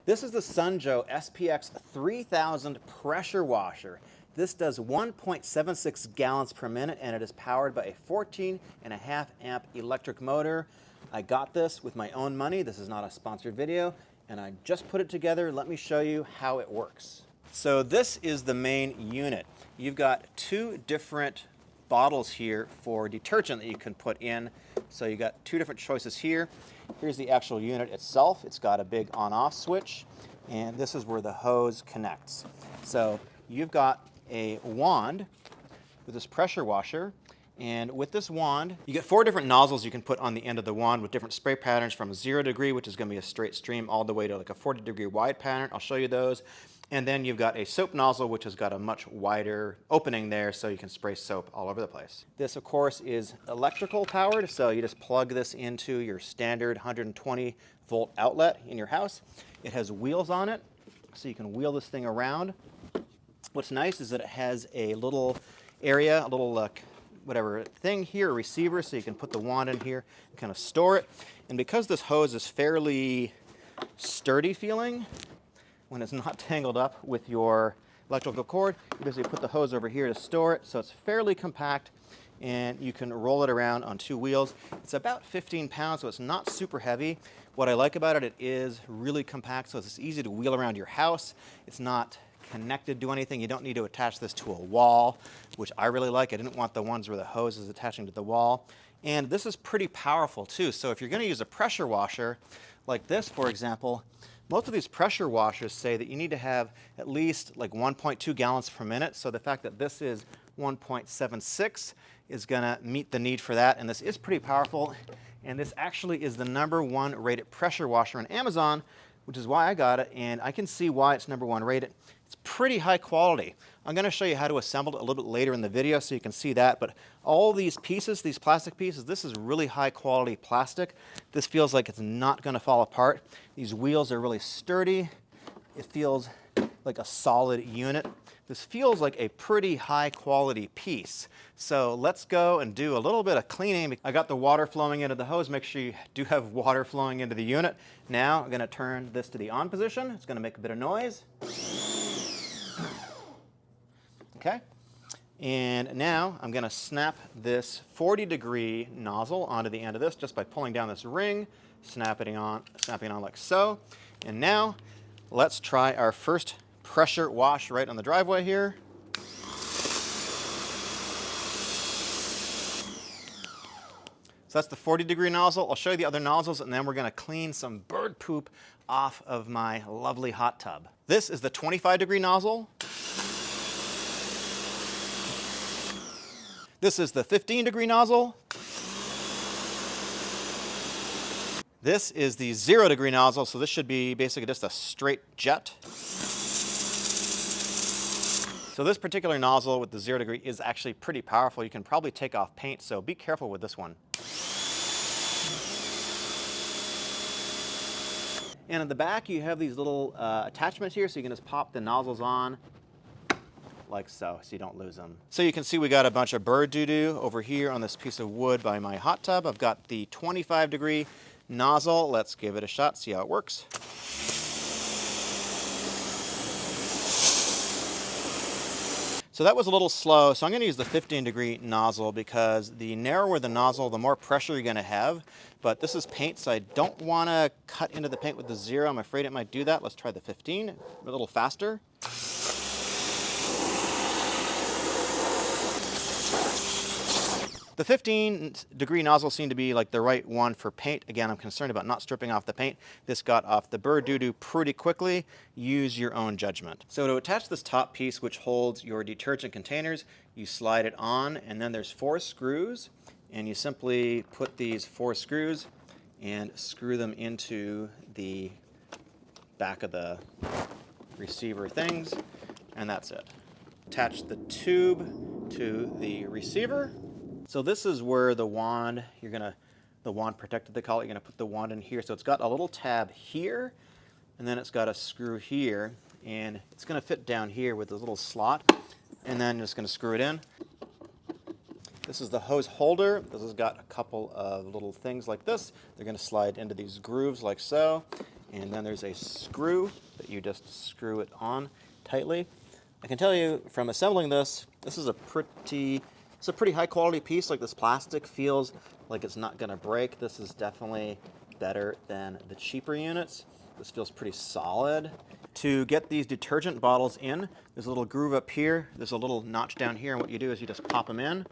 This is the Sunjoe SPX3000 pressure washer. This does 1.76 gallons per minute and it is powered by a 14.5 amp electric motor. I got this with my own money. This is not a sponsored video and I just put it together. Let me show you how it works. So this is the main unit. You've got two different bottles here for detergent that you can put in. So you got two different choices here. Here's the actual unit itself. It's got a big on-off switch, and this is where the hose connects. So you've got a wand with this pressure washer, and with this wand, you get 4 different nozzles you can put on the end of the wand with different spray patterns from 0 degree, which is going to be a straight stream, all the way to like a 40-degree wide pattern. I'll show you those. And then you've got a soap nozzle, which has got a much wider opening there, so you can spray soap all over the place. This, of course, is electrical powered, so you just plug this into your standard 120 volt outlet in your house. It has wheels on it, so you can wheel this thing around. What's nice is that it has a little area, a little whatever thing here, a receiver, so you can put the wand in here and kind of store it. And because this hose is fairly sturdy feeling, when it's not tangled up with your electrical cord, you basically put the hose over here to store it, so it's fairly compact and you can roll it around on 2 wheels. It's about 15 pounds, so it's not super heavy. What I like about it, it is really compact, so it's easy to wheel around your house. It's not connected to anything. You don't need to attach this to a wall, which I really like. I didn't want the ones where the hose is attaching to the wall. And this is pretty powerful too, so if you're going to use a pressure washer like this, for example, most of these pressure washers say that you need to have at least like 1.2 gallons per minute. So the fact that this is 1.76 is going to meet the need for that. And this is pretty powerful. And this actually is the #1 rated pressure washer on Amazon, which is why I got it. And I can see why it's #1 rated. It's pretty high quality. I'm going to show you how to assemble it a little bit later in the video so you can see that. But all these pieces, these plastic pieces, this is really high quality plastic. This feels like it's not going to fall apart. These wheels are really sturdy. It feels like a solid unit. This feels like a pretty high quality piece. So let's go and do a little bit of cleaning. I got the water flowing into the hose. Make sure you do have water flowing into the unit. Now I'm going to turn this to the on position. It's going to make a bit of noise. Okay, and now I'm going to snap this 40-degree nozzle onto the end of this just by pulling down this ring, snapping it on like so. And now let's try our first pressure wash right on the driveway here. So that's the 40-degree nozzle. I'll show you the other nozzles and then we're going to clean some bird poop off of my lovely hot tub. This is the 25-degree nozzle. This is the 15-degree nozzle. This is the 0-degree nozzle, so this should be basically just a straight jet. So this particular nozzle with the 0-degree is actually pretty powerful. You can probably take off paint, so be careful with this one. And at the back you have these little attachments here, so you can just pop the nozzles on like so you don't lose them. So you can see we got a bunch of bird doo-doo over here on this piece of wood by my hot tub. I've got the 25-degree nozzle. Let's give it a shot, see how it works. So that was a little slow, so I'm going to use the 15-degree nozzle because the narrower the nozzle, the more pressure you're going to have. But this is paint, so I don't want to cut into the paint with the 0. I'm afraid it might do that. Let's try the 15, a little faster. The 15-degree nozzle seemed to be like the right one for paint. Again, I'm concerned about not stripping off the paint. This got off the bird doo-doo pretty quickly. Use your own judgment. So to attach this top piece, which holds your detergent containers, you slide it on, and then there's 4 screws, and you simply put these 4 screws and screw them into the back of the receiver things, and that's it. Attach the tube to the receiver. So this is where the wand, the wand protector they call it, you're gonna put the wand in here. So it's got a little tab here, and then it's got a screw here, and it's gonna fit down here with this little slot, and then you're just gonna screw it in. This is the hose holder. This has got a couple of little things like this. They're gonna slide into these grooves like so. And then there's a screw that you just screw it on tightly. I can tell you from assembling this, this is a pretty high quality piece. Like, this plastic feels like it's not gonna break. This is definitely better than the cheaper units. This feels pretty solid. To get these detergent bottles in, there's a little groove up here, there's a little notch down here, and what you do is you just pop them in,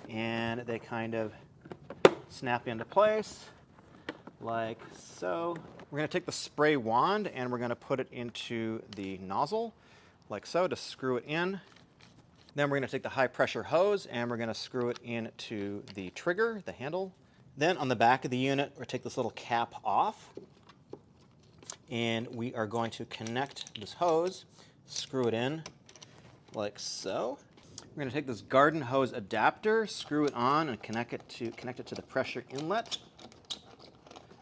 and they kind of snap into place, like so. We're gonna take the spray wand and we're gonna put it into the nozzle, like so, to screw it in. Then we're gonna take the high pressure hose and we're gonna screw it into the trigger, the handle. Then on the back of the unit, we'll take this little cap off, and we are going to connect this hose, screw it in like so. We're going to take this garden hose adapter, screw it on, and connect it to the pressure inlet.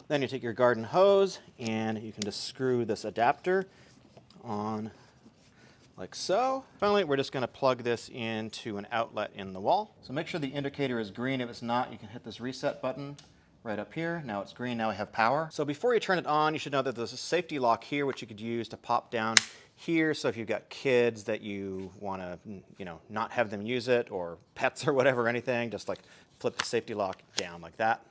Then you take your garden hose and you can just screw this adapter on like so. Finally, we're just going to plug this into an outlet in the wall. So make sure the indicator is green. If it's not, you can hit this reset button right up here. Now it's green, now we have power. So before you turn it on, you should know that there's a safety lock here, which you could use to pop down here. So if you've got kids that you want to, not have them use it, or pets or whatever, anything, just like flip the safety lock down like that.